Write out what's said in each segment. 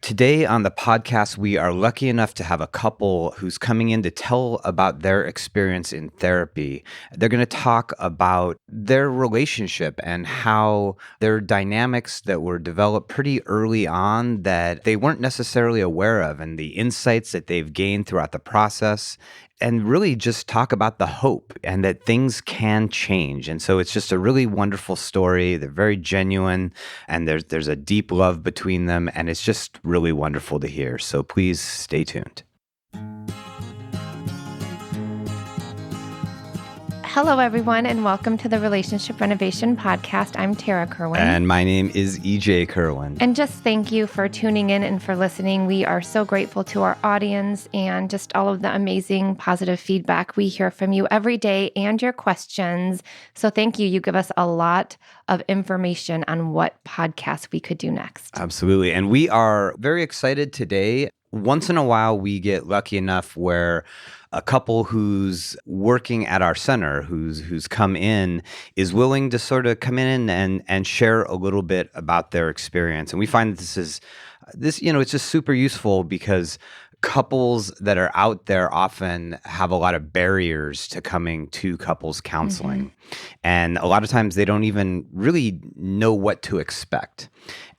Today on the podcast, we are lucky enough to have a couple who's coming in to tell about their experience in therapy. They're going to talk about their relationship and how their dynamics that were developed pretty early on that they weren't necessarily aware of, and the insights that they've gained throughout the process. And really just talk about the hope and that things can change. And so it's just a really wonderful story. They're very genuine and there's a deep love between them. And it's just really wonderful to hear. So please stay tuned. Hello, everyone, and welcome to the Relationship Renovation podcast. I'm Tarah Kerwin. And my name is EJ Kerwin. And just thank you for tuning in and for listening. We are so grateful to our audience and just all of the amazing positive feedback we hear from you every day and your questions. So thank you. You give us a lot of information on what podcast we could do next. Absolutely. And we are very excited today. Once in a while, we get lucky enough where a couple who's working at our center, who's come in, is willing to sort of come in and share a little bit about their experience. And we find that this, it's just super useful because couples that are out there often have a lot of barriers to coming to couples counseling. Mm-hmm. And a lot of times they don't even really know what to expect.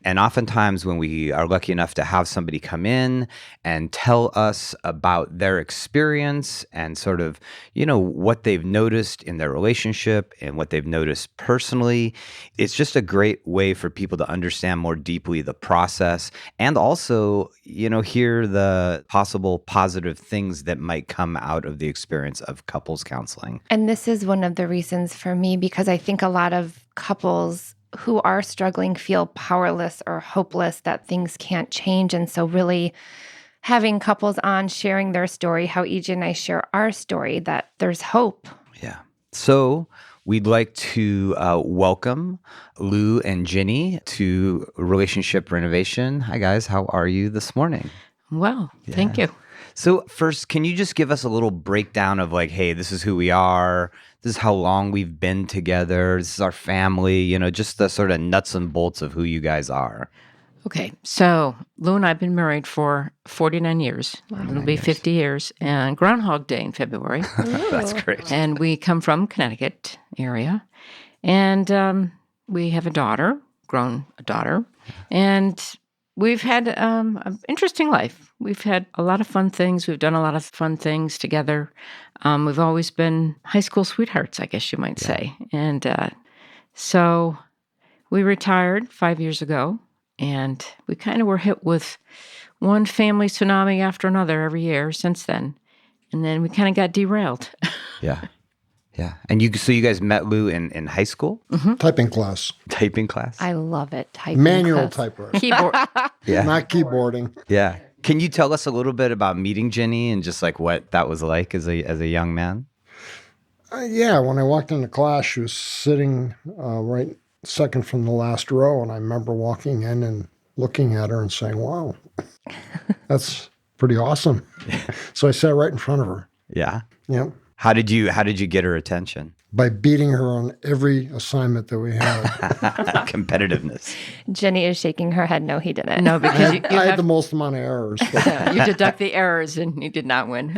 And oftentimes when we are lucky enough to have somebody come in and tell us about their experience and sort of, what they've noticed in their relationship and what they've noticed personally, it's just a great way for people to understand more deeply the process and also, hear the possible positive things that might come out of the experience of couples counseling. And this is one of the reasons for me, because I think a lot of couples who are struggling feel powerless or hopeless that things can't change. And so really having couples on sharing their story, how EJ and I share our story, that there's hope. Yeah. So we'd like to welcome Lew and Ginny to Relationship Renovation. Hi, guys. How are you this morning? Well, thank you. So first, can you just give us a little breakdown of hey, this is who we are. This is how long we've been together. This is our family, just the sort of nuts and bolts of who you guys are. Okay. So Lew and I have been married for 49 years. Wow. It'll be 50 years. And Groundhog Day in February. That's great. And we come from Connecticut area. And we have a daughter, grown a daughter. And we've had an interesting life. We've had a lot of fun things. We've done a lot of fun things together. We've always been high school sweethearts, I guess you might say. And so we retired 5 years ago, and we kind of were hit with one family tsunami after another every year since then. And then we kind of got derailed. Yeah. And you guys met Lew in high school? Mm-hmm. Typing class. Typing class? I love it. Typing Manual class. typewriter. Keyboard. Yeah. Not keyboarding. Yeah. Can you tell us a little bit about meeting Ginny and just what that was like as a young man? Yeah, when I walked into class, she was sitting right second from the last row, and I remember walking in and looking at her and saying, wow, that's pretty awesome. So I sat right in front of her. Yeah. Yeah. How did you get her attention? By beating her on every assignment that we had. Competitiveness. Jenny is shaking her head. No, he didn't. No, because I had the most amount of errors. you deduct the errors, and you did not win.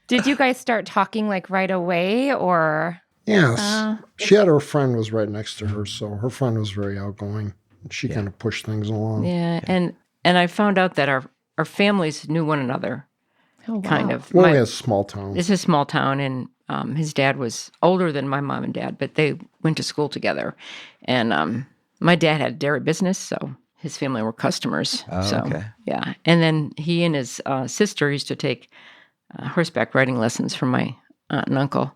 Did you guys start talking right away, or? Yes. She had her friend was right next to her, so her friend was very outgoing. She kind of pushed things along. Yeah, and I found out that our families knew one another. Oh, wow. Kind of. Well, we had a small town. It's a small town, and his dad was older than my mom and dad, but they went to school together. And my dad had a dairy business, so his family were customers. Oh, so, okay. Yeah. And then he and his sister used to take horseback riding lessons from my aunt and uncle.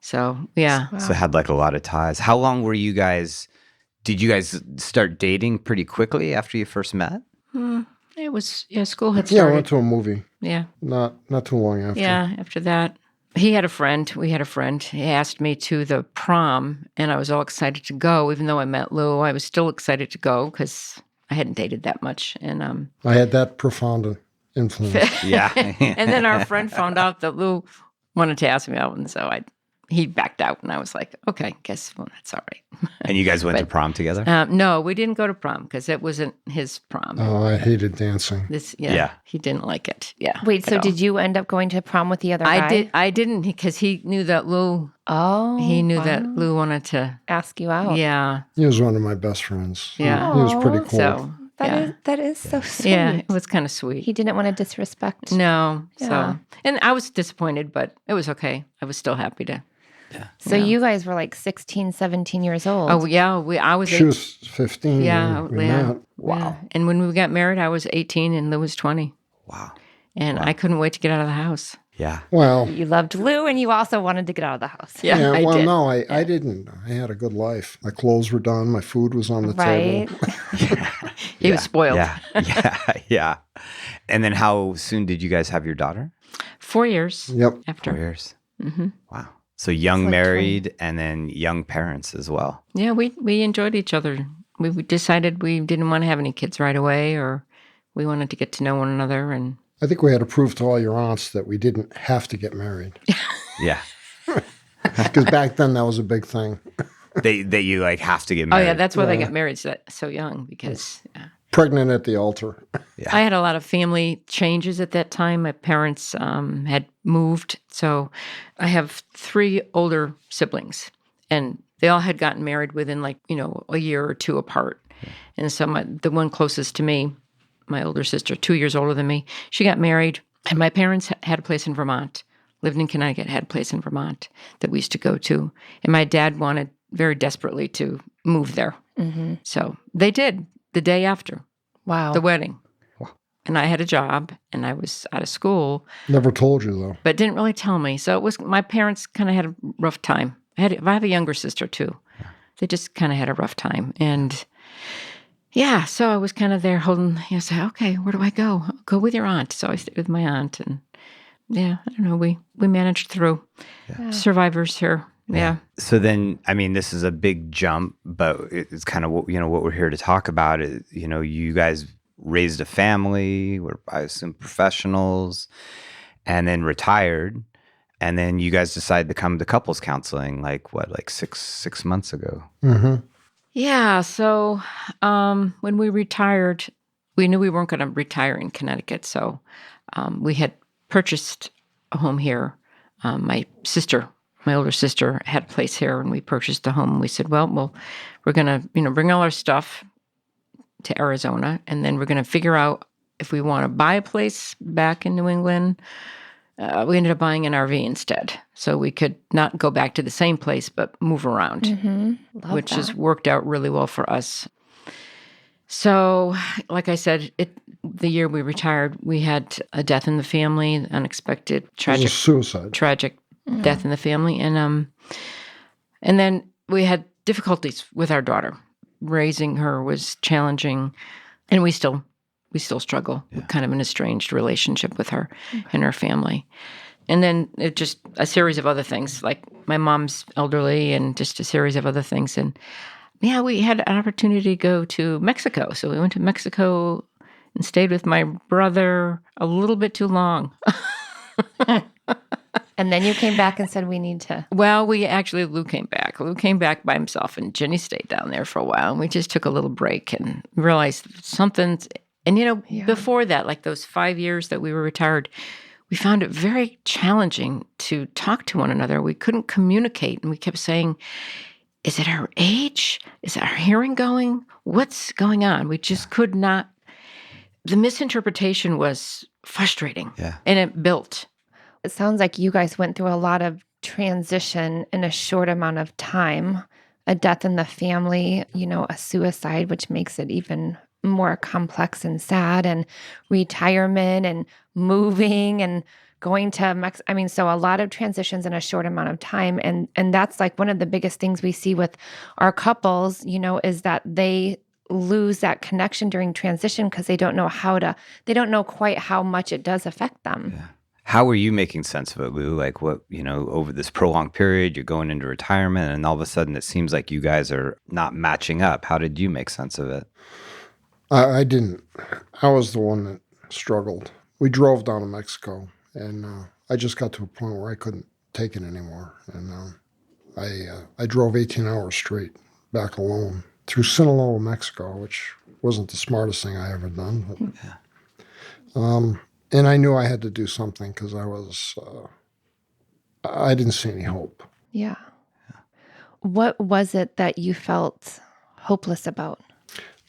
So, yeah. Wow. So had a lot of ties. How long were you guys, did you guys start dating pretty quickly after you first met? It was, school had started. Yeah, I went to a movie. Yeah. Not too long after. Yeah, after that. He had a friend. We had a friend. He asked me to the prom, and I was all excited to go. Even though I met Lew, I was still excited to go because I hadn't dated that much. And I had that profound influence. Yeah. and then our friend found out that Lew wanted to ask me out, and so he backed out, and I was like, okay, guess well, that's all right. And you guys went to prom together? No, we didn't go to prom because it wasn't his prom. Oh, I hated dancing. Yeah. He didn't like it. Yeah. Wait, so at all. did you end up going to prom with the other guy? I didn't because he knew that Lou. Oh, He knew wow. that Lou wanted to. Ask you out. Yeah. He was one of my best friends. Yeah. He was pretty Aw. cool. So That is so sweet. yeah, it was kind of sweet. He didn't want to disrespect. No. Yeah. So and I was disappointed, but it was okay. I was still happy to. So you guys were like 16, 17 years old. Oh yeah, I was. She was 15 Yeah, when we yeah. met. Wow. Yeah. And when we got married, I was 18 and Lou was 20, Wow. and I couldn't wait to get out of the house. Yeah. Well, You loved Lou and you also wanted to get out of the house. Yeah, I well, did. no, I didn't. I had a good life. My clothes were done. My food was on the Right. table. He was spoiled. Yeah. Yeah. Yeah. And then how soon did you guys have your daughter? 4 years Yep. 4 after. years. Hmm. Wow. So young like married and then young parents as well. Yeah, we enjoyed each other. We decided we didn't want to have any kids right away, or we wanted to get to know one another. And I think we had to prove to all your aunts that we didn't have to get married. Yeah. Because back then that was a big thing. That you like have to get oh married. yeah, that's why they got married so young because. Pregnant at the altar. Yeah. I had a lot of family changes at that time. My parents had moved. So I have 3 older siblings, and they all had gotten married within a year or 2 apart. And so the one closest to me, my older sister, 2 years older than me, she got married. And my parents had a place in Vermont, lived in Connecticut, had a place in Vermont that we used to go to. And my dad wanted very desperately to move there. Mm-hmm. So they did. The day after Wow. the wedding. And I had a job and I was out of school, Never told you, though. but didn't really tell me. So it was, my parents kind of had a rough time. I have a younger sister too. They just kind of had a rough time. And yeah, so I was kind of there holding, say, okay, where do I go? I'll go with your aunt. So I stayed with my aunt, and yeah, I don't know. We managed through. Survivors here. Yeah. So then, I mean, this is a big jump, but it's kind of what we're here to talk about. Is, you guys raised a family, were, I assume, professionals, and then retired, and then you guys decided to come to couples counseling, like six months ago. Mm-hmm. Yeah. So when we retired, we knew we weren't going to retire in Connecticut. So we had purchased a home here. My older sister had a place here, and we purchased a home. We said, well, we're going to, bring all our stuff to Arizona, and then we're going to figure out if we want to buy a place back in New England. We ended up buying an RV instead, so we could not go back to the same place, but move around, which has worked out really well for us. So, like I said, the year we retired, we had a death in the family, unexpected, It was tragic a suicide. death in the family, and then we had difficulties with our daughter. Raising her was challenging, and we still struggle. We're kind of an estranged relationship with her and her family. And then it just a series of other things, like my mom's elderly, and just a series of other things. And yeah, we had an opportunity to go to Mexico, so we went to Mexico and stayed with my brother a little bit too long. And then you came back and said, we need to. Well, Lou came back. Lou came back by himself, and Ginny stayed down there for a while. And we just took a little break and realized something's. And, before that, like those 5 years that we were retired, we found it very challenging to talk to one another. We couldn't communicate, and we kept saying, is it our age? Is our hearing going? What's going on? We just could not. The misinterpretation was frustrating, and it built. It sounds like you guys went through a lot of transition in a short amount of time, a death in the family, a suicide, which makes it even more complex and sad, and retirement and moving and going to Mexico. I mean, so a lot of transitions in a short amount of time. And that's like one of the biggest things we see with our couples, is that they lose that connection during transition because they don't know quite how much it does affect them. Yeah. How were you making sense of it, Lou? Like what, over this prolonged period, you're going into retirement, and all of a sudden it seems like you guys are not matching up. How did you make sense of it? I didn't. I was the one that struggled. We drove down to Mexico, and I just got to a point where I couldn't take it anymore. And I drove 18 hours straight back alone through Sinaloa, Mexico, which wasn't the smartest thing I ever done. But, and I knew I had to do something because I didn't see any hope. Yeah. What was it that you felt hopeless about?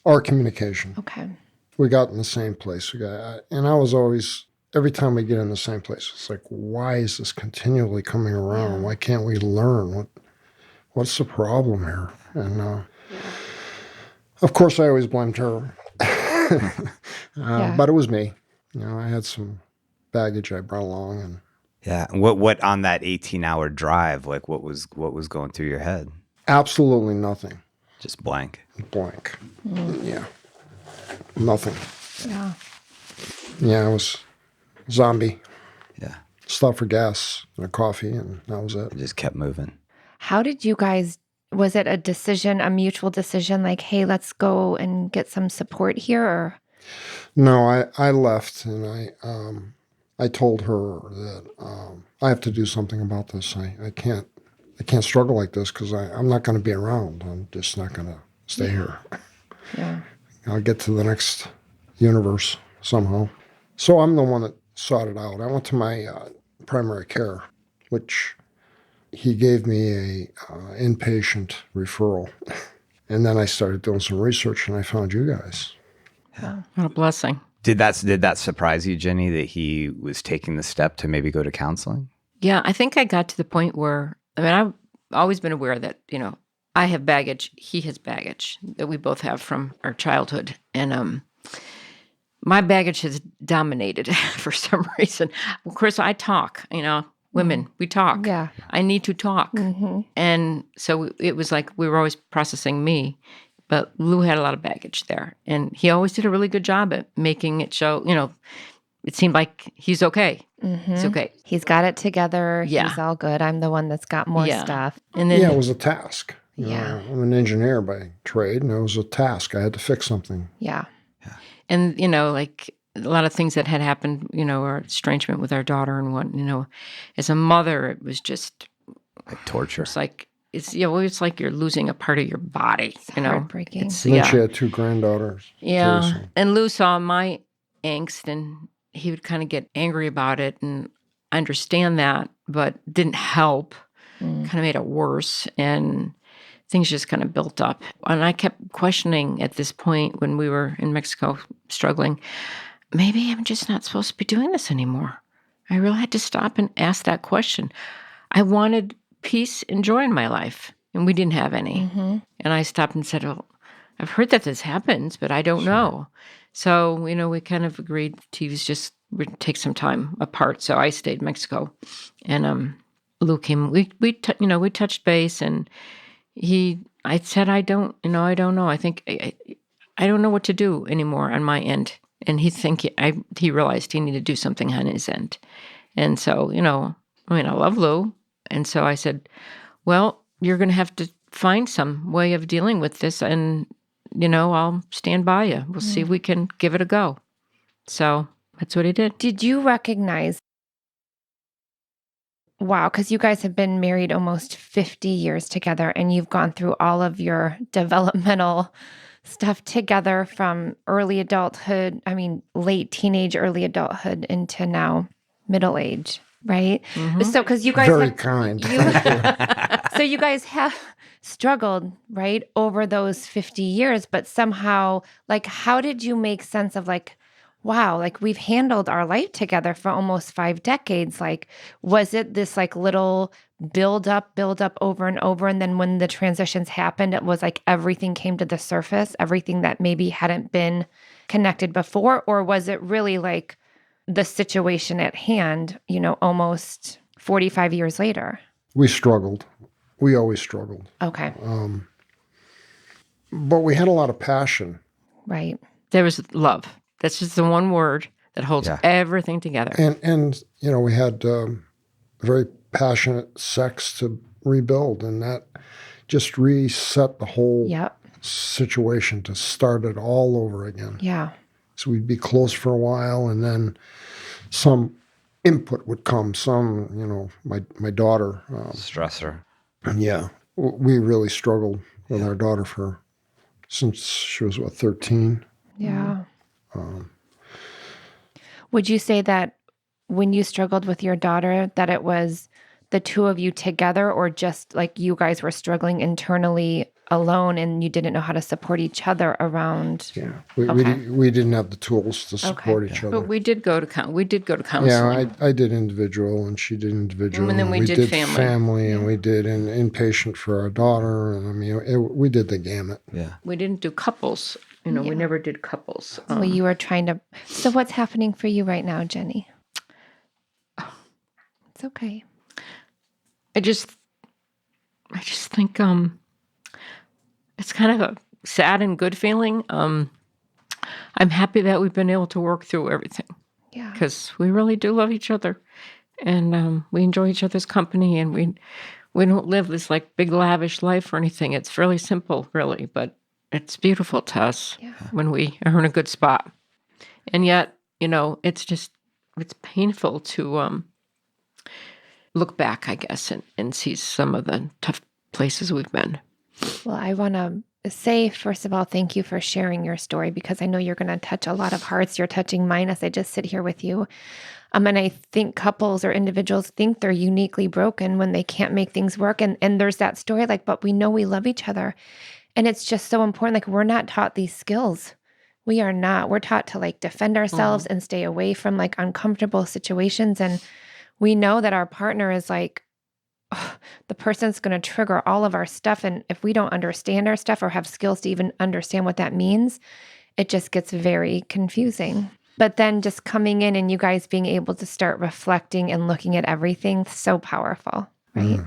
Our communication. Okay. We got in the same place. And I was always, every time we get in the same place, it's like, why is this continually coming around? Why can't we learn? What's the problem here? And of course, I always blamed her. But it was me. I had some baggage I brought along. And Yeah. What on that 18-hour drive, like what was going through your head? absolutely nothing. Just blank. Blank. Yeah. Nothing. Yeah. Yeah, I was zombie. Yeah. Stopped for gas and a coffee, and that was it. It just kept moving. How did you guys, was it a decision, a mutual decision, like, hey, let's go and get some support here? Or? No, I left, and I told her that I have to do something about this. I can't struggle like this because I'm not going to be around. I'm just not going to stay here. Yeah. I'll get to the next universe somehow. So I'm the one that sought it out. I went to my primary care, which he gave me a inpatient referral. And then I started doing some research, and I found you guys. What a blessing. Did that surprise you, Jenny, that he was taking the step to maybe go to counseling? Yeah, I think I got to the point where, I've always been aware that, I have baggage, he has baggage that we both have from our childhood. And my baggage has dominated for some reason. Of course, I talk, women, we talk. Yeah. I need to talk. Mm-hmm. And so it was like we were always processing me. But Lew had a lot of baggage there. And he always did a really good job at making it show, it seemed like he's okay. Mm-hmm. He's okay. He's got it together. Yeah. He's all good. I'm the one that's got more stuff. And then, Yeah, it was a task. Yeah. I'm an engineer by trade, and it was a task. I had to fix something. Yeah. and, like a lot of things that had happened, our estrangement with our daughter and what, as a mother, it was just Like torture. it's like, it's like you're losing a part of your body, It's heartbreaking. It's, And then she had 2 granddaughters. Yeah. too, so. And Lew saw my angst and he would kind of get angry about it. And I understand that, but didn't help. Kind of made it worse. And things just kind of built up. And I kept questioning at this point when we were in Mexico struggling, maybe I'm just not supposed to be doing this anymore. I really had to stop and ask that question. I wanted peace and joy in my life, and we didn't have any. Mm-hmm. And I stopped and said, well, I've heard that this happens, but I don't know. So, we kind of agreed we'd take some time apart. So I stayed in Mexico, and Lew came. We touched base, and I said, I don't know. I think I don't know what to do anymore on my end. And he realized he needed to do something on his end. And so, I love Lew. And so I said, well, you're going to have to find some way of dealing with this. And, I'll stand by you. We'll see if we can give it a go. So that's what he did. Did you recognize, wow, because you guys have been married almost 50 years together and you've gone through all of your developmental stuff together from early adulthood, late teenage, early adulthood into now middle age, right? Mm-hmm. So, because you guys Very kind. So you guys have struggled, right, over those 50 years, but somehow, how did you make sense of wow, we've handled our life together for almost 5 decades. Was it this little build up over and over? And then when the transitions happened, it was everything came to the surface, everything that maybe hadn't been connected before? Or was it really the situation at hand, almost 45 years later? We struggled. We always struggled. Okay. But we had a lot of passion. Right. There was love. That's just the one word that holds everything together. And we had very passionate sex to rebuild, and that just reset the whole situation to start it all over again. Yeah. So we'd be close for a while, and then some input would come. My daughter. Stressor. Yeah, we really struggled with our daughter since she was, 13. Yeah. Um, Would you say that when you struggled with your daughter, that it was the two of you together, or just like you guys were struggling internally alone and you didn't know how to support each other around? yeah, Okay. we didn't have the tools to support each other. But we did go to Yeah, counseling. I did individual, and she did individual, And then we did family. and we did an inpatient for our daughter, and I mean, we did the gamut. Yeah. We didn't do couples. We never did couples. Well, you were trying to. So, what's happening for you right now, Jenny? It's okay. I just think it's kind of a sad and good feeling. I'm happy that we've been able to work through everything Yeah. because we really do love each other, and we enjoy each other's company, and we don't live this like big lavish life or anything. It's fairly simple, really, but it's beautiful to us when we are in a good spot. And yet, it's painful to look back, I guess, and see some of the tough places we've been. Well, I want to say, first of all, thank you for sharing your story, because I know you're going to touch a lot of hearts. You're touching mine as I just sit here with you. And I think couples or individuals think they're uniquely broken when they can't make things work. And there's that story, like, but we know we love each other. And it's just so important. Like, we're not taught these skills. We are not. We're taught to like defend ourselves and stay away from like uncomfortable situations. And we know that our partner is like, the person's going to trigger all of our stuff. And if we don't understand our stuff or have skills to even understand what that means, it just gets very confusing. But then just coming in and you guys being able to start reflecting and looking at everything, so powerful, right?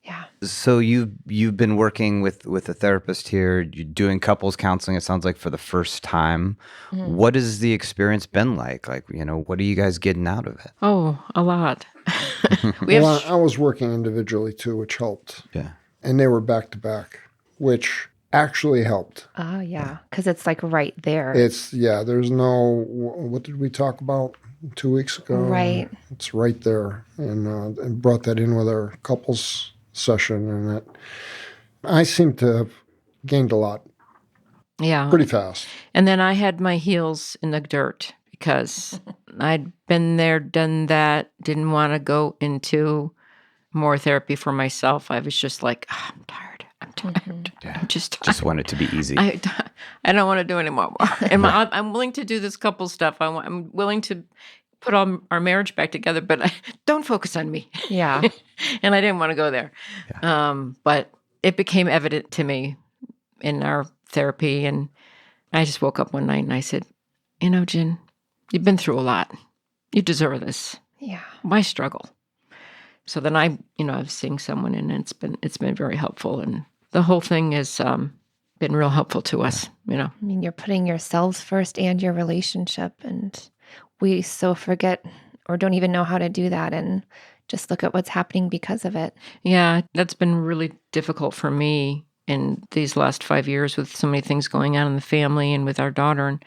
Yeah. So you've been working with a therapist here. You're doing couples counseling, it sounds like, for the first time. What has the experience been like? Like, what are you guys getting out of it? Oh, a lot. I was working individually too, which helped. Yeah. And they were back to back, which actually helped. Oh, yeah. Because it's like right there. There's no, what did we talk about 2 weeks ago? Right. It's right there. And brought that in with our couples session. And that I seem to have gained a lot. Yeah. Pretty fast. And then I had my heels in the dirt because I'd been there, done that, didn't want to go into more therapy for myself. I was just like, I'm tired. Yeah. I'm just tired. Just want it to be easy. I don't want to do any more. And I'm willing to do this couple stuff. I'm willing to put our marriage back together, but don't focus on me. Yeah. And I didn't want to go there. Yeah. But it became evident to me in our therapy. And I just woke up one night and I said, Jen, you've been through a lot. You deserve this. Yeah. Why struggle? So then I was seeing someone, and it's been very helpful. And the whole thing has been real helpful to us, I mean, you're putting yourselves first and your relationship. And we so forget or don't even know how to do that. And just look at what's happening because of it. Yeah, that's been really difficult for me in these last 5 years with so many things going on in the family and with our daughter. And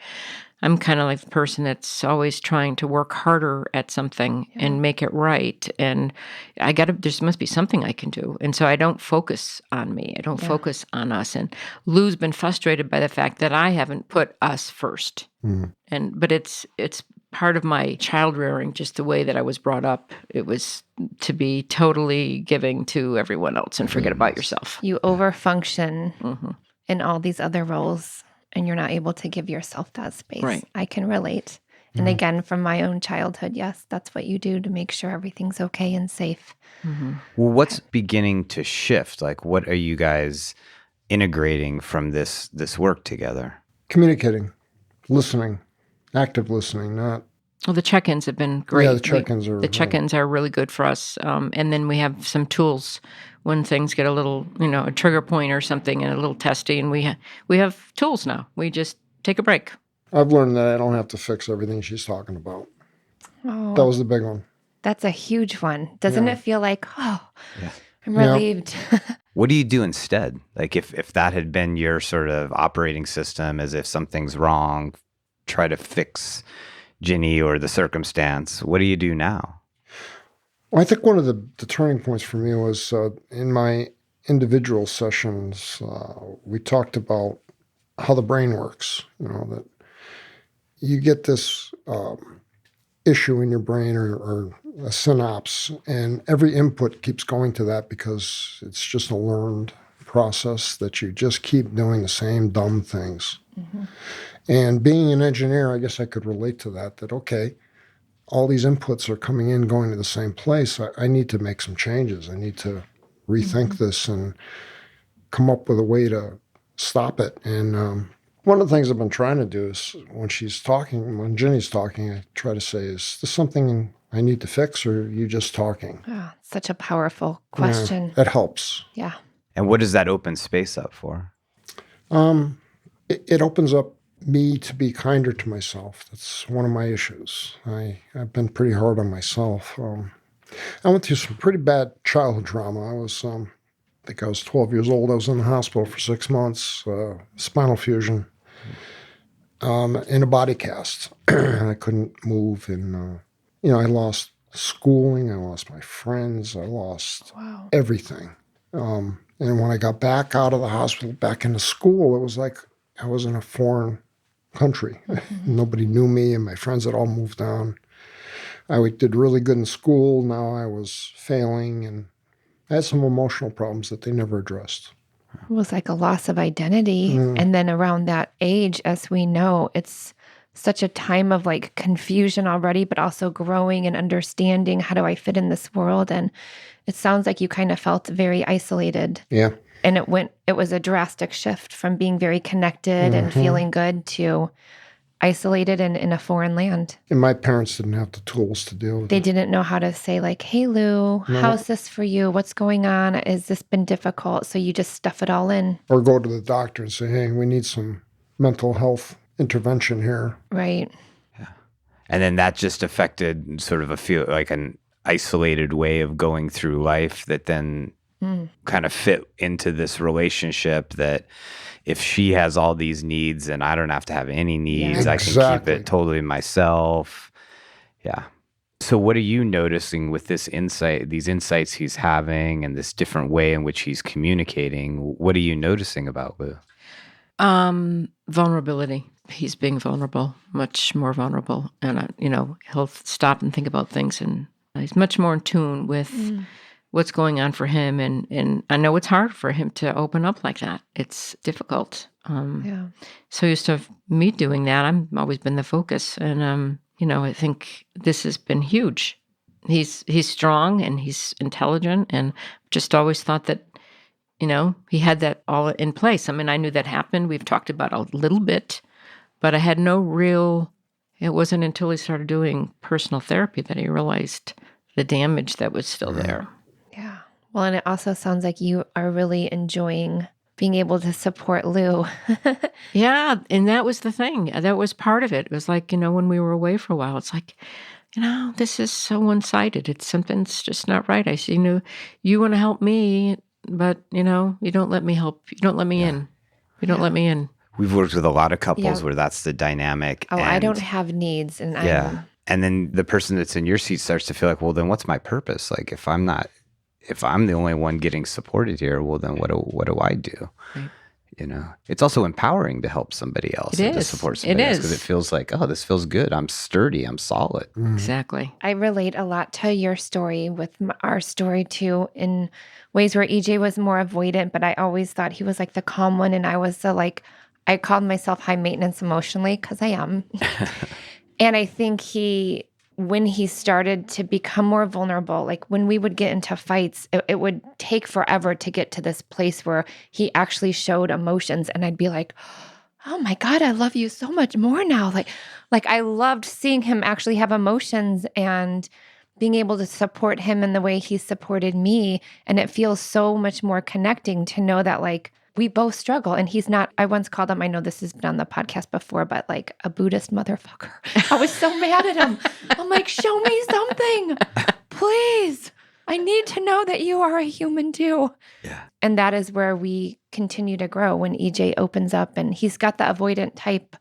I'm kind of like the person that's always trying to work harder at something and make it right. And there must be something I can do. And so I don't focus on me. I don't focus on us. And Lew's been frustrated by the fact that I haven't put us first. But it's part of my child rearing, just the way that I was brought up. It was to be totally giving to everyone else and forget about yourself. You overfunction in all these other roles, and you're not able to give yourself that space. Right. I can relate. And again, from my own childhood, yes, that's what you do to make sure everything's okay and safe. Well, what's beginning to shift? Like, what are you guys integrating from this work together? Communicating, listening, active listening, not. Well, the check-ins have been great. Yeah, the check-ins are really good for us. And then we have some tools when things get a little, a trigger point or something and a little testy, and we have tools now. We just take a break. I've learned that I don't have to fix everything she's talking about. Oh, That was the big one. that's a huge one. Doesn't it feel like, I'm relieved? What do you do instead? Like, if that had been your sort of operating system, as if something's wrong, try to fix Ginny or the circumstance, what do you do now? Well, I think one of the turning points for me was in my individual sessions, we talked about how the brain works, that you get this issue in your brain or a synapse, and every input keeps going to that because it's just a learned process that you just keep doing the same dumb things. Mm-hmm. And being an engineer, I guess I could relate to that, okay, all these inputs are coming in, going to the same place. I need to make some changes. I need to rethink this and come up with a way to stop it. And one of the things I've been trying to do is when Ginny's talking, I try to say, is this something I need to fix, or are you just talking? Oh, such a powerful question. That helps. Yeah. And what does that open space up for? It opens up me to be kinder to myself. That's one of my issues. I've been pretty hard on myself. I went through some pretty bad childhood trauma. I think I was 12 years old. I was in the hospital for 6 months, spinal fusion, in a body cast. I couldn't move, and I lost schooling. I lost my friends. I lost everything. And when I got back out of the hospital, back into school, it was like I was in a foreign country. Mm-hmm. Nobody knew me, and my friends had all moved on. I did really good in school. Now I was failing, and I had some emotional problems that they never addressed. It was like a loss of identity. And then around that age, as we know, it's such a time of like confusion already, but also growing and understanding, how do I fit in this world? And it sounds like you kind of felt very isolated. Yeah. And it was a drastic shift from being very connected and feeling good to isolated and in a foreign land. And my parents didn't have the tools to deal with They it. didn't know how to say like, hey, Lew, how's this for you? What's going on? Has this been difficult? So you just stuff it all in. Or go to the doctor and say, hey, we need some mental health intervention here. Right. Yeah. And then that just affected sort of an isolated way of going through life that then kind of fit into this relationship that if she has all these needs and I don't have to have any needs, I can keep it totally myself. Yeah. So what are you noticing with these insights he's having and this different way in which he's communicating? What are you noticing about Lew? Vulnerability. He's being vulnerable, much more vulnerable. And, he'll stop and think about things, and he's much more in tune with what's going on for him. And I know it's hard for him to open up like that. It's difficult. So used to me doing that. I've always been the focus. And, I think this has been huge. He's strong and he's intelligent, and just always thought that, he had that all in place. I mean, I knew that happened. We've talked about a little bit, but I had it wasn't until he started doing personal therapy that he realized the damage that was still there. Yeah. Well, and it also sounds like you are really enjoying being able to support Lew. Yeah. And that was the thing. That was part of it. It was like, when we were away for a while, it's like, this is so one-sided. Something's just not right. I see, you want to help me, but, you don't let me help. You don't let me in. You don't let me in. We've worked with a lot of couples where that's the dynamic. Oh, I don't have needs. And and then the person that's in your seat starts to feel like, well, then what's my purpose? Like if I'm the only one getting supported here, well, then what do I do? Right. It's also empowering to help somebody else and to support somebody else, because it feels like, oh, this feels good. I'm sturdy. I'm solid. Exactly. I relate a lot to your story with our story too, in ways where EJ was more avoidant, but I always thought he was like the calm one. And I was I called myself high maintenance emotionally, because I am. And I think when he started to become more vulnerable, like when we would get into fights, it would take forever to get to this place where he actually showed emotions. And I'd be like, oh my God, I love you so much more now. Like I loved seeing him actually have emotions and being able to support him in the way he supported me. And it feels so much more connecting to know that like we both struggle. And he's not, I once called him, I know this has been on the podcast before, but like a Buddhist motherfucker. I was so mad at him. I'm like, show me something, please. I need to know that you are a human too. Yeah. And that is where we continue to grow when EJ opens up, and he's got the avoidant type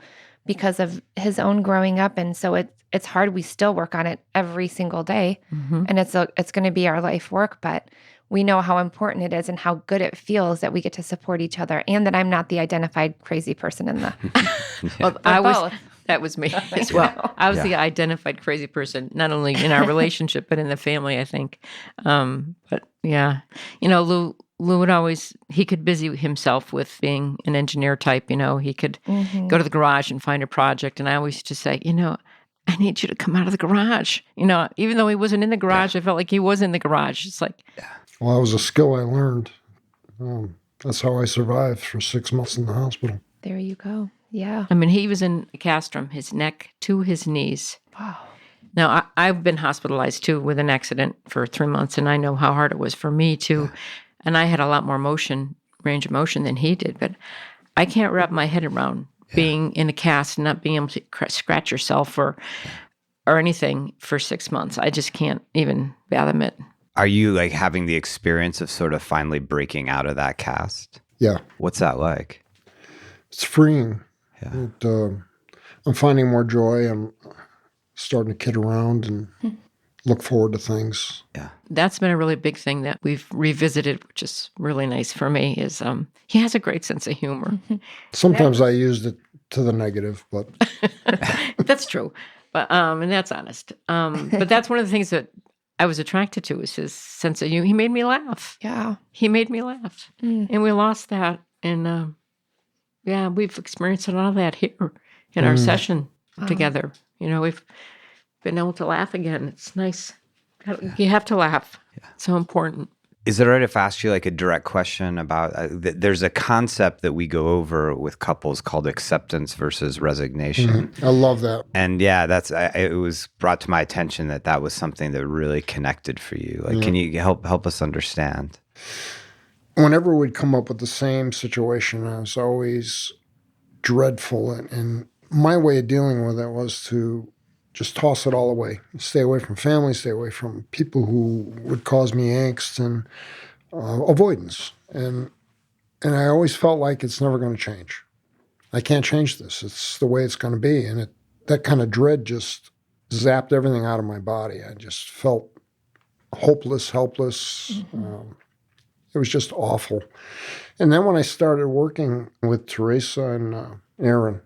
because of his own growing up. And so it's hard. We still work on it every single day. And it's going to be our life work, but we know how important it is and how good it feels that we get to support each other, and that I'm not the identified crazy person in the Well, both. that was me as well. I was the identified crazy person, not only in our relationship, but in the family, I think. But yeah, Lou would always, he could busy himself with being an engineer type, he could go to the garage and find a project. And I always used to say, I need you to come out of the garage. Even though he wasn't in the garage, I felt like he was in the garage. It's like, Well, that was a skill I learned. That's how I survived for 6 months in the hospital. There you go. Yeah. I mean, he was in a castrum, his neck to his knees. Wow. Now, I've been hospitalized too with an accident for 3 months, and I know how hard it was for me too. And I had a lot more range of motion than he did, but I can't wrap my head around being in a cast and not being able to scratch yourself or anything for 6 months. I just can't even fathom it. Are you like having the experience of sort of finally breaking out of that cast? Yeah. What's that like? It's freeing. Yeah. I'm finding more joy. I'm starting to kid around and look forward to things. Yeah. That's been a really big thing that we've revisited, which is really nice for me, is he has a great sense of humor. Sometimes I used it to the negative, but That's true. But and that's honest. But that's one of the things that I was attracted to, is his sense of humor. He made me laugh. Yeah. He made me laugh. And we lost that. And we've experienced a lot of that here in our session together. We've been able to laugh again. It's nice. You have to laugh. Yeah. So important. Is it all right if I ask you like a direct question about, there's a concept that we go over with couples called acceptance versus resignation. I love that. And it was brought to my attention that was something that really connected for you. Like, can you help us understand? Whenever we'd come up with the same situation, it was always dreadful. And my way of dealing with it was to just toss it all away. Stay away from family, stay away from people who would cause me angst and avoidance. And I always felt like it's never going to change. I can't change this. It's the way it's going to be. And that kind of dread just zapped everything out of my body. I just felt hopeless, helpless. It was just awful. And then when I started working with Teresa and Aaron,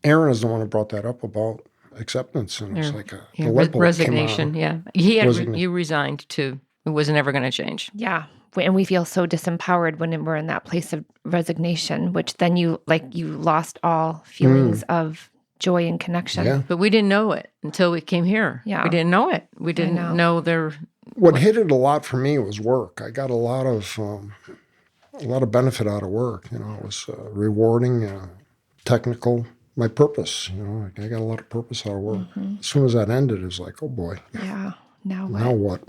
Aaron is the one who brought that up about acceptance, and it's like the light bulb resignation. came out. Yeah, you resigned to. It was never going to change. Yeah. And we feel so disempowered when we're in that place of resignation, which then you lost all feelings of joy and connection. Yeah. But we didn't know it until we came here. Yeah. We didn't know it. We didn't know there. What hit it a lot for me was work. I got a lot of benefit out of work. It was rewarding, technical. My purpose, I got a lot of purpose out of work. As soon as that ended, it was like, oh boy. Yeah. Now what? Now what?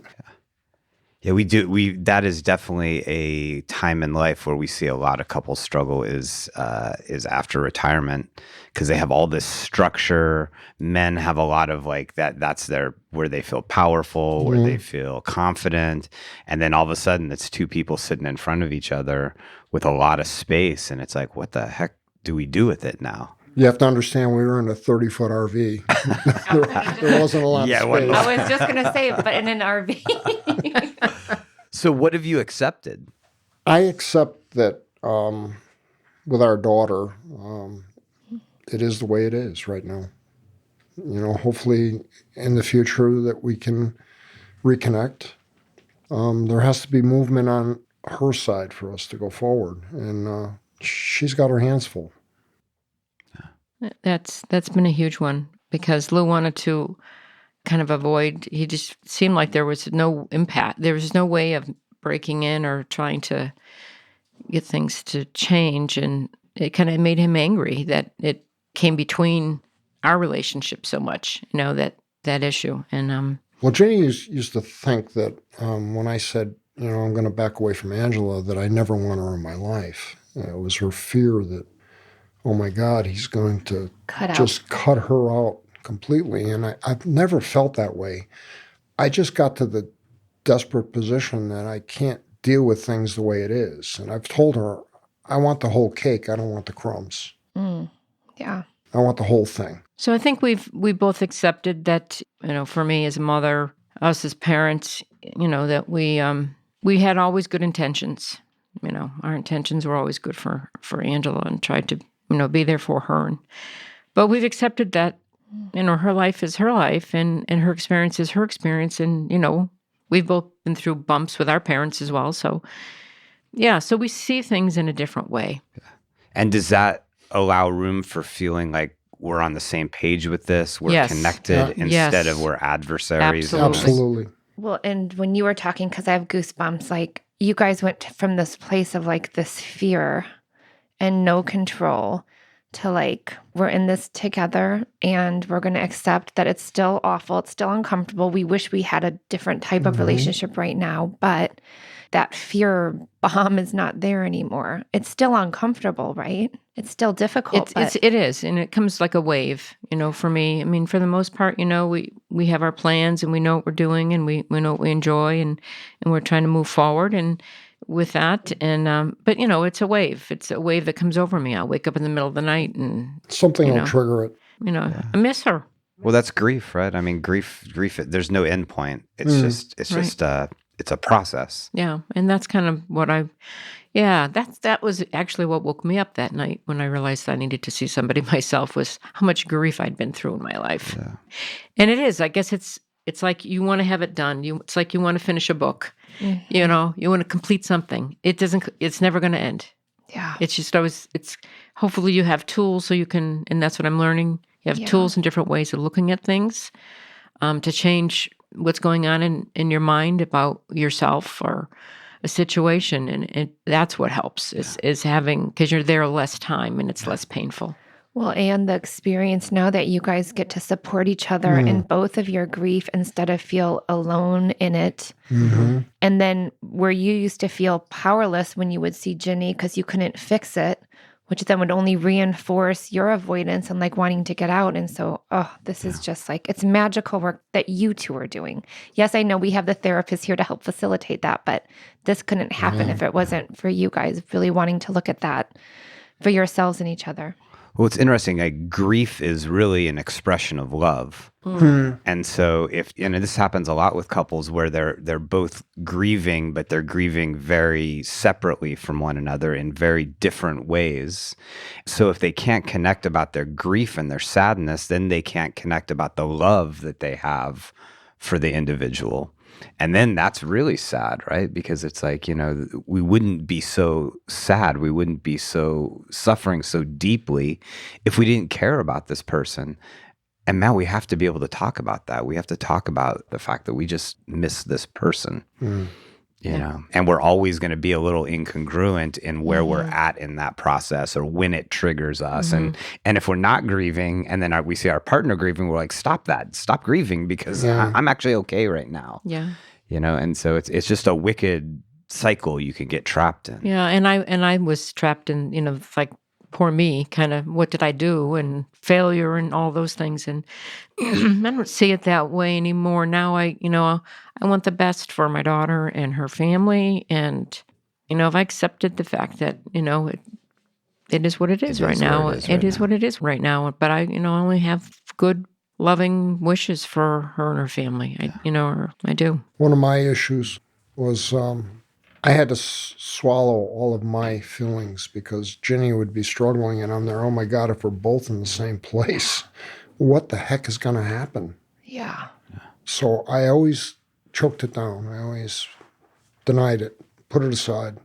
Yeah, we do. That is definitely a time in life where we see a lot of couples struggle is after retirement, because they have all this structure. Men have a lot of like that. That's where they feel powerful, where they feel confident, and then all of a sudden, it's two people sitting in front of each other with a lot of space, and it's like, what the heck do we do with it now? You have to understand we were in a 30-foot RV. there wasn't a lot of space. I was just going to say, but in an RV. So what have you accepted? I accept that with our daughter, it is the way it is right now. Hopefully in the future that we can reconnect. There has to be movement on her side for us to go forward. And she's got her hands full. That's been a huge one, because Lew wanted to kind of avoid. He just seemed like there was no impact. There was no way of breaking in or trying to get things to change, and it kind of made him angry that it came between our relationship so much. That issue. And well, Ginny used to think that when I said, I'm going to back away from Angela, that I never want her in my life. It was her fear that, oh my God, he's going to cut her out completely. And I've never felt that way. I just got to the desperate position that I can't deal with things the way it is. And I've told her, I want the whole cake. I don't want the crumbs. Yeah. I want the whole thing. So I think we both accepted that, for me as a mother, us as parents, that we we had always good intentions. Our intentions were always good for Angela, and tried to, be there for her. But we've accepted that, her life is her life, and her experience is her experience. And, we've both been through bumps with our parents as well. So, yeah, so we see things in a different way. And does that allow room for feeling like we're on the same page with this? We're Yes. connected instead of we're adversaries. Absolutely. Well, and when you were talking, because I have goosebumps, like you guys went from this place of like this fear and no control to like, we're in this together and we're going to accept that it's still awful. It's still uncomfortable. We wish we had a different type of relationship right now, but that fear bomb is not there anymore. It's still uncomfortable, right? It's still difficult. It is. And it comes like a wave, for me. I mean, for the most part, we have our plans and we know what we're doing, and we know what we enjoy, and we're trying to move forward. And with that, and but it's a wave. It's a wave that comes over me. I'll wake up in the middle of the night and Something will trigger it. I miss her. Well, that's grief, right? I mean, grief. There's no end point. It's just it's a process. Yeah, and that's kind of what that was actually what woke me up that night when I realized I needed to see somebody myself, was how much grief I'd been through in my life. Yeah. And it is, I guess it's like you want to have it done. It's like you want to finish a book. Mm-hmm. You want to complete something. It's never going to end. Yeah. It's just hopefully you have tools so you can, and that's what I'm learning. You have tools and different ways of looking at things to change what's going on in your mind about yourself or a situation. And that's what helps is having, because you're there less time and it's less painful. Well, and the experience now that you guys get to support each other in both of your grief instead of feel alone in it. Mm-hmm. And then where you used to feel powerless when you would see Ginny because you couldn't fix it, which then would only reinforce your avoidance and like wanting to get out. And so, this is just like, it's magical work that you two are doing. Yes, I know we have the therapist here to help facilitate that, but this couldn't happen if it wasn't for you guys really wanting to look at that for yourselves and each other. Well, it's interesting. Like, grief is really an expression of love. Mm. And so this happens a lot with couples where they're both grieving, but they're grieving very separately from one another in very different ways. So if they can't connect about their grief and their sadness, then they can't connect about the love that they have for the individual. And then that's really sad, right? Because it's like, we wouldn't be so sad. We wouldn't be so suffering so deeply if we didn't care about this person. And now we have to be able to talk about that. We have to talk about the fact that we just miss this person, and we're always going to be a little incongruent in where we're at in that process or when it triggers us. And if we're not grieving and then we see our partner grieving, we're like, stop grieving because I'm actually okay right now. Yeah. And so it's just a wicked cycle you can get trapped in. Yeah. And I was trapped in, like, poor me, kind of, what did I do, and failure and all those things. And I don't see it that way anymore. Now I want the best for my daughter and her family. And, I've accepted the fact that, it is what it is right now. It is what it is right now. But I only have good, loving wishes for her and her family. I do. One of my issues was, I had to swallow all of my feelings because Ginny would be struggling and I'm there, oh my God, if we're both in the same place, what the heck is going to happen? Yeah. So I always choked it down. I always denied it, put it aside.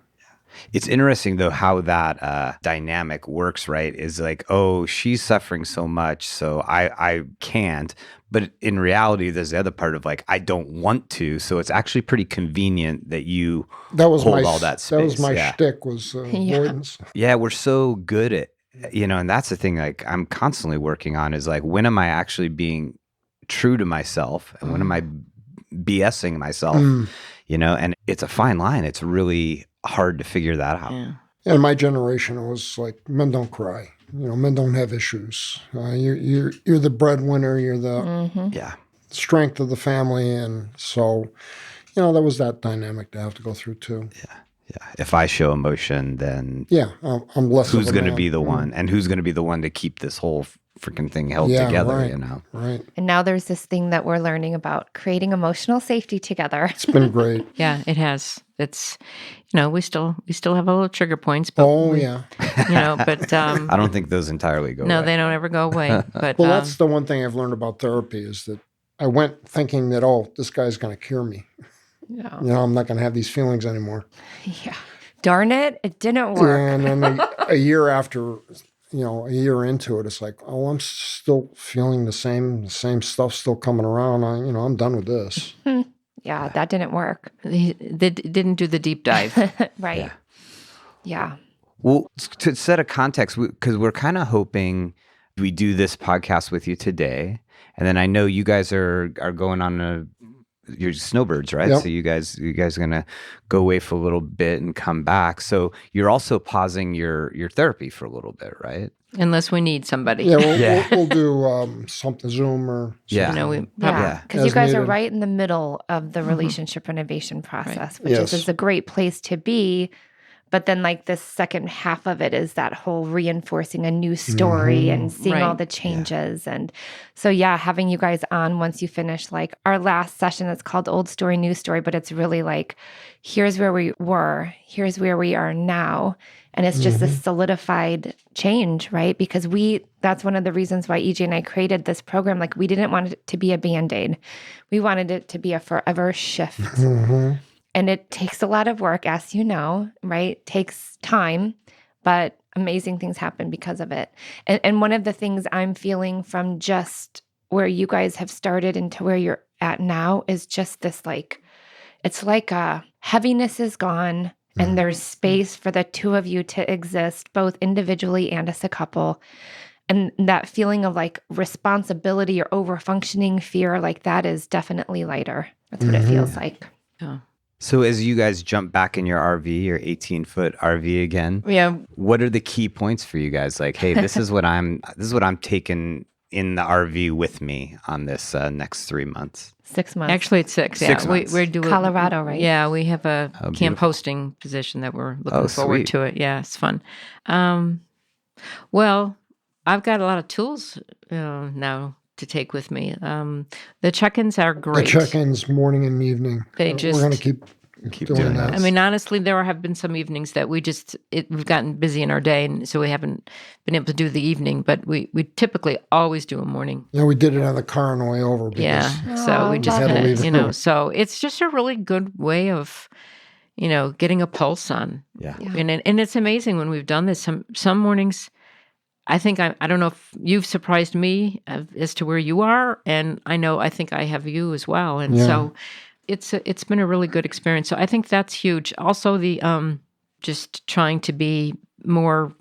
It's interesting, though, how that dynamic works, right? Is like, oh, she's suffering so much, so I can't. But in reality, there's the other part of like, I don't want to. So it's actually pretty convenient that you hold all that space. That was my shtick, was avoidance. Yeah, we're so good at, and that's the thing, like, I'm constantly working on is like, when am I actually being true to myself? And when am I BSing myself? And it's a fine line. It's really hard to figure that out. Yeah. In my generation, it was like, men don't cry. Men don't have issues. You're the breadwinner. You're the strength of the family. And so, there was that dynamic to have to go through too. If I show emotion, then Yeah, I'm less who's of a going to man. be the one, and who's going to be the one to keep this whole freaking thing held Yeah, together? right, You know. right. And now there's this thing that we're learning about creating emotional safety together. It's been great. Yeah, it has. It's, we still have a little trigger points, but Yeah. but I don't think those entirely go no, away. they don't ever go away. But Well, that's the one thing I've learned about therapy is that I went thinking that, this guy's going to cure me. Yeah. I'm not going to have these feelings anymore. Yeah. Darn it, it didn't work. And then a year after, a year into it, it's like, I'm still feeling the same stuff still coming around. I'm done with this. Yeah, that didn't work. they didn't do the deep dive. Right. Yeah. Well, to set a context, because we're kind of hoping we do this podcast with you today, and then I know you guys are going on you're snowbirds, right? Yep. So you guys are gonna go away for a little bit and come back. So you're also pausing your therapy for a little bit, right? Unless we need somebody. Yeah, we'll do something Zoom or Yeah. something. Yeah, because As you guys are needed. right in the middle of the relationship renovation process, which Yes. is a great place to be. But then, like, this second half of it is that whole reinforcing a new story and seeing all Right. the changes. And so, having you guys on once you finish, like, our last session that's called Old Story, New Story, but it's really like, here's where we were, here's where we are now. And it's just this solidified change, right? Because that's one of the reasons why EJ and I created this program. Like, we didn't want it to be a Band-Aid. We wanted it to be a forever shift. And it takes a lot of work, as you know, right? It takes time, but amazing things happen because of it. And one of the things I'm feeling from just where you guys have started and to where you're at now is just this, like, it's like heaviness is gone and there's space for the two of you to exist, both individually and as a couple. And that feeling of like responsibility or over-functioning fear, like that is definitely lighter. That's what it feels like. Yeah. So as you guys jump back in your RV, your 18-foot RV again, Yeah. what are the key points for you guys? Like, hey, this is what I'm taking in the RV with me on this next 3 months. 6 months. Actually, it's 6. 6 Yeah, months. we're doing Colorado, right? Yeah, we have a camp beautiful. hosting position that we're looking forward sweet. to it. Yeah, it's fun. Well, I've got a lot of tools now to take with me. The check-ins are great. The check-ins morning and evening. They We're just- going to keep doing that. I mean, honestly, there have been some evenings that we've gotten busy in our day, and so we haven't been able to do the evening. But we typically always do a morning. We did it on the car on the way over. Because Yeah, so we just love had to it. leave it. so it's just a really good way of, getting a pulse on. Yeah. And it's amazing when we've done this. Some mornings, I think I don't know if you've surprised me as to where you are, and I think I have you as well. And so it's been a really good experience. So I think that's huge. Also, the just trying to be more.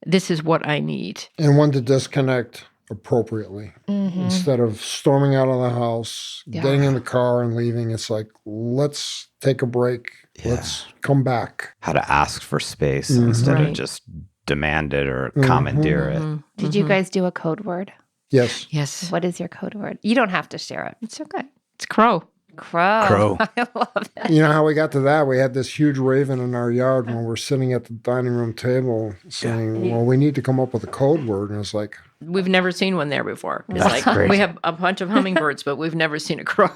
This is what I need. And when to disconnect appropriately. Instead of storming out of the house, getting in the car and leaving, it's like, let's take a break. Let's come back. How to ask for space instead of Right. just demand it or commandeer it. Did you guys do a code word? Yes. Yes, What is your code word? You don't have to share it. it's okay. It's crow. Crow. Crow. I love it. You know how we got to that? We had this huge raven in our yard when we're sitting at the dining room table saying, well, we need to come up with a code word. And it's like, We've never seen one there before. It's That's like great. we have a bunch of hummingbirds, but we've never seen a crow.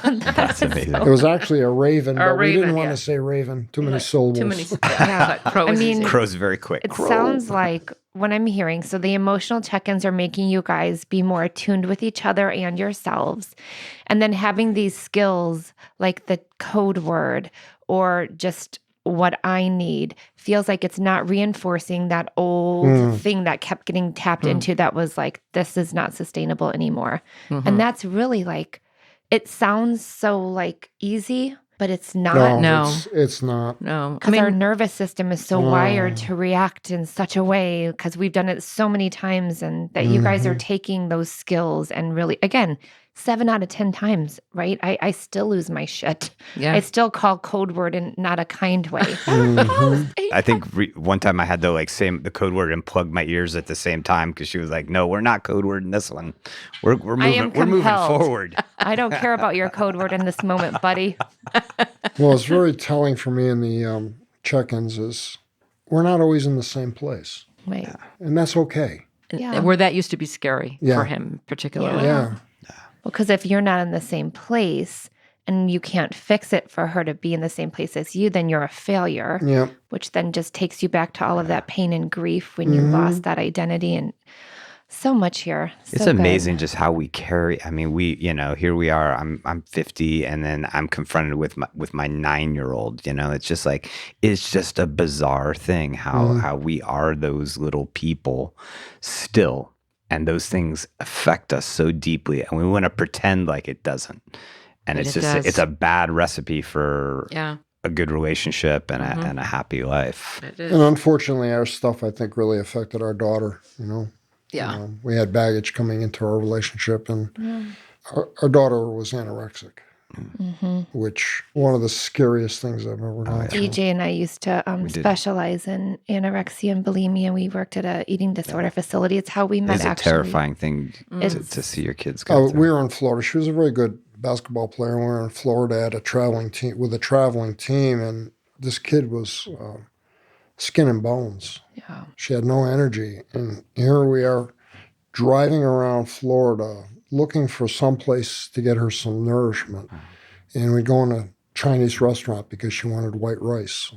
That's amazing. it was actually a raven, Or a but we didn't raven, want yeah. to say raven. Too many syllables. Too many. Yeah, but crow I is mean, easy. Crow's very quick. It sounds like what I'm hearing. So the emotional check-ins are making you guys be more attuned with each other and yourselves. And then having these skills like the code word or just what I need feels like it's not reinforcing that old thing that kept getting tapped into that was like, this is not sustainable anymore. And that's really like, it sounds so like easy, but it's not. No. It's not. No, Because our nervous system is so wired to react in such a way because we've done it so many times and that you guys are taking those skills and really, again, 7 out of 10 times, right? I still lose my shit. Yeah. I still call code word in not a kind way. I think one time I had to say the code word and plug my ears at the same time because she was like, "No, we're not code word in this one. We're moving compelled. forward." I don't care about your code word in this moment, buddy. Well, it's very telling for me in the check-ins is we're not always in the same place. Right. And that's okay. Yeah. Where that used to be scary Yeah. for him, particularly. Yeah. Because if you're not in the same place and you can't fix it for her to be in the same place as you, then you're a failure, Yeah. which then just takes you back to all of that pain and grief when you lost that identity. And so much here. It's So amazing good. just how we carry. I mean, here we are. I'm 50, and then I'm confronted with my 9-year-old. It's just like it's just a bizarre thing how we are those little people still, and those things affect us so deeply, and we want to pretend like it doesn't. And But it's it just does. it's a bad recipe for Yeah, a good relationship and a happy life. it is. And unfortunately, our stuff, I think, really affected our daughter, Yeah. We had baggage coming into our relationship, and our daughter was anorexic, which one of the scariest things I've ever gone through. EJ and I used to did. specialize in anorexia and bulimia. We worked at a eating disorder facility. It's how we met. It's a actually. terrifying thing to see your kids go through. We were in Florida. She was a very good basketball player. We were in Florida at a traveling team, and this kid was skin and bones. Yeah. She had no energy. And here we are driving around Florida looking for some place to get her some nourishment. And we go in a Chinese restaurant because she wanted white rice.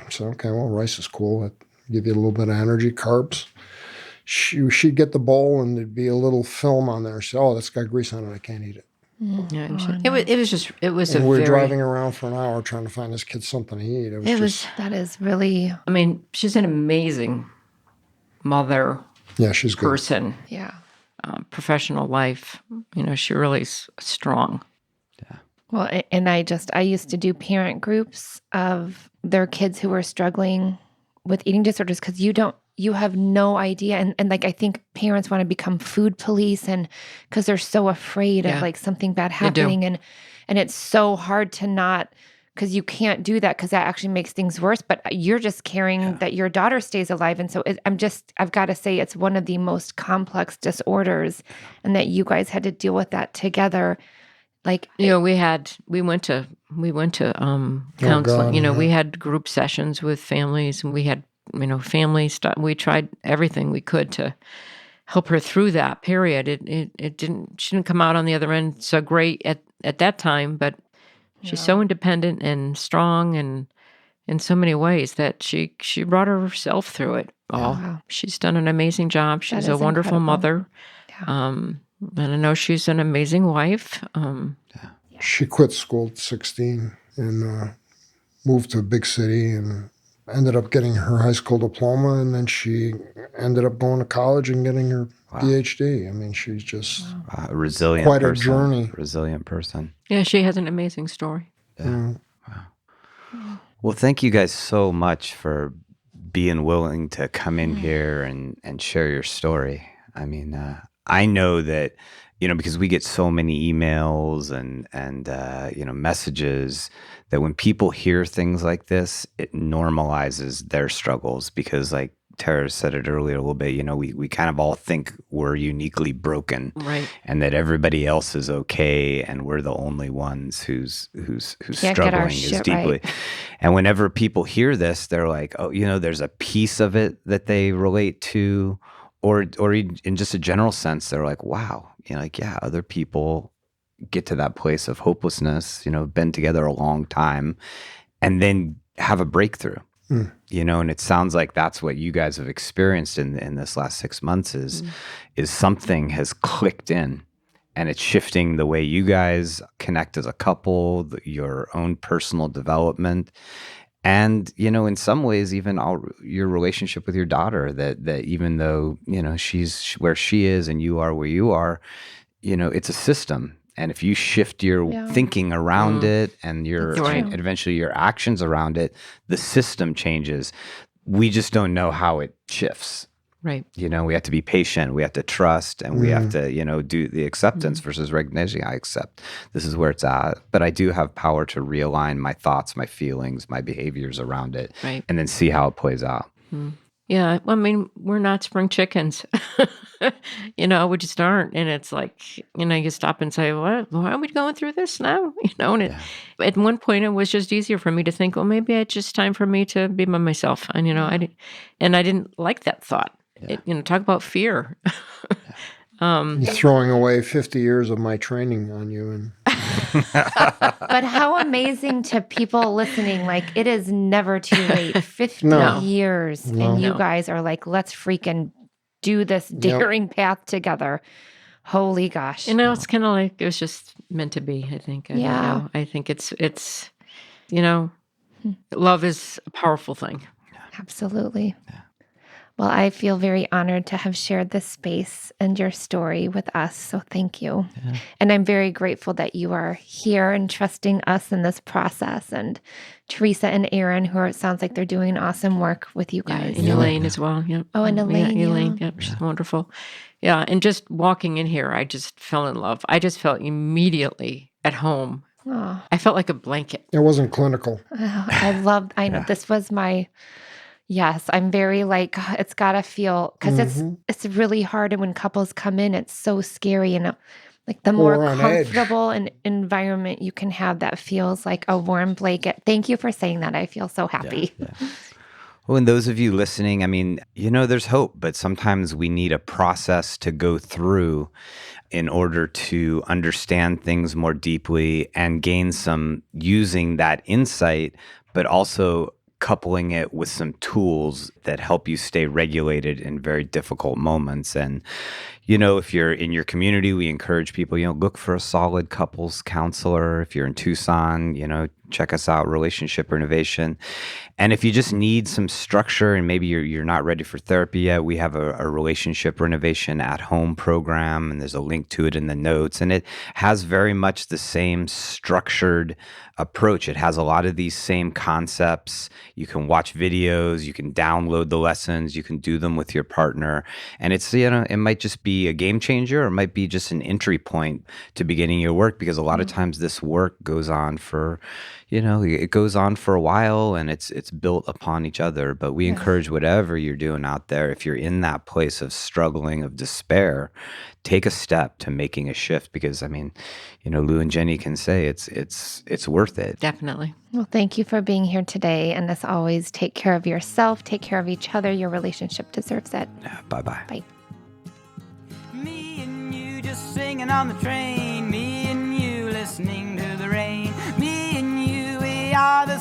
So, okay, well, rice is cool. It give you a little bit of energy, carbs. She'd get the bowl and there'd be a little film on there. She'd say, oh, that's got grease on it. I can't eat it. Yeah, it was And a we're very, driving around for an hour trying to find this kid something to eat. That is really, I mean, she's an amazing mother, Yeah, she's good. person, yeah. professional life. She really is strong. Well, and I used to do parent groups of their kids who were struggling with eating disorders because you have no idea. And like, I think parents want to become food police and because they're so afraid of like something bad happening. And it's so hard to not, because you can't do that because that actually makes things worse. But you're just caring that your daughter stays alive. And so I've got to say it's one of the most complex disorders and that you guys had to deal with that together. Like, we went to counseling. God, We had group sessions with families, and we had family stuff. We tried everything we could to help her through that period. She didn't come out on the other end so great at that time, but she's so independent and strong, and in so many ways that she brought herself through it all. Wow. She's done an amazing job. She's is a wonderful incredible. mother. And I know she's an amazing wife. She quit school at 16 and moved to a big city and ended up getting her high school diploma. And then she ended up going to college and getting her PhD. I mean, she's just A resilient quite person. a journey. Resilient person. Yeah, she has an amazing story. Well, thank you guys so much for being willing to come in here and share your story. I mean, I know that, because we get so many emails and messages that when people hear things like this, it normalizes their struggles because like Tarah said it earlier a little bit, we kind of all think we're uniquely broken, Right. and that everybody else is okay, and we're the only ones who's Can't get our struggling as shit deeply. right. And whenever people hear this, they're like, oh, there's a piece of it that they relate to, or in just a general sense, they're like, wow, other people get to that place of hopelessness, been together a long time, and then have a breakthrough. And it sounds like that's what you guys have experienced in this last 6 months is something has clicked in, and it's shifting the way you guys connect as a couple, your own personal development, and in some ways even your relationship with your daughter. That even though she's where she is and you are where you are, it's a system. And if you shift your thinking around it and and eventually your actions around it, the system changes. We just don't know how it shifts. Right. We have to be patient. We have to trust, and we have to, do the acceptance versus recognizing. I accept this is where it's at, but I do have power to realign my thoughts, my feelings, my behaviors around it, Right. and then see how it plays out. Yeah, I mean, we're not spring chickens. We just aren't. And it's like, you stop and say, what? Why are we going through this now? And at one point it was just easier for me to think, well, maybe it's just time for me to be by myself. And, I didn't like that thought. Talk about fear. You're throwing away 50 years of my training on you. And But how amazing to people listening. Like, it is never too late. 50 years. And you guys are like, let's freaking do this daring path together. Holy gosh. It's kind of like it was just meant to be, I think. I think it's love is a powerful thing. Absolutely. Yeah. Well, I feel very honored to have shared this space and your story with us. So thank you. Yeah. And I'm very grateful that you are here and trusting us in this process. And Teresa and Aaron, it sounds like they're doing awesome work with you guys. Yeah, and Elaine as well. Yeah. Oh, and Elaine. Yeah, Elaine. Yeah, she's wonderful. Yeah. And just walking in here, I just fell in love. I just felt immediately at home. Oh. I felt like a blanket. It wasn't clinical. Oh, I know this was my... Yes, I'm very it's got to feel, because it's really hard. And when couples come in, it's so scary. And the more comfortable an environment you can have that feels like a warm blanket. Thank you for saying that. I feel so happy. Yeah. Well, and those of you listening, I mean, there's hope, but sometimes we need a process to go through in order to understand things more deeply and gain some using that insight, but also coupling it with some tools that help you stay regulated in very difficult moments. And, if you're in your community, we encourage people, look for a solid couples counselor. If you're in Tucson, check us out, Relationship Renovation. And if you just need some structure and maybe you're not ready for therapy yet, we have a Relationship Renovation at Home program, and there's a link to it in the notes. And it has very much the same structured approach. It has a lot of these same concepts. You can watch videos, you can download the lessons, you can do them with your partner. And it's, it might just be a game changer, or it might be just an entry point to beginning your work, because a lot of times this work goes on for, it goes on for a while, and it's built upon each other. But we encourage whatever you're doing out there, if you're in that place of struggling, of despair, take a step to making a shift, because Lew and Ginny can say it's worth it. Definitely. Well, thank you for being here today. And as always, take care of yourself, take care of each other. Your relationship deserves it. Yeah, bye-bye. Bye. Me and you just singing on the train. Me and you listening to the rain. Me and you, we are the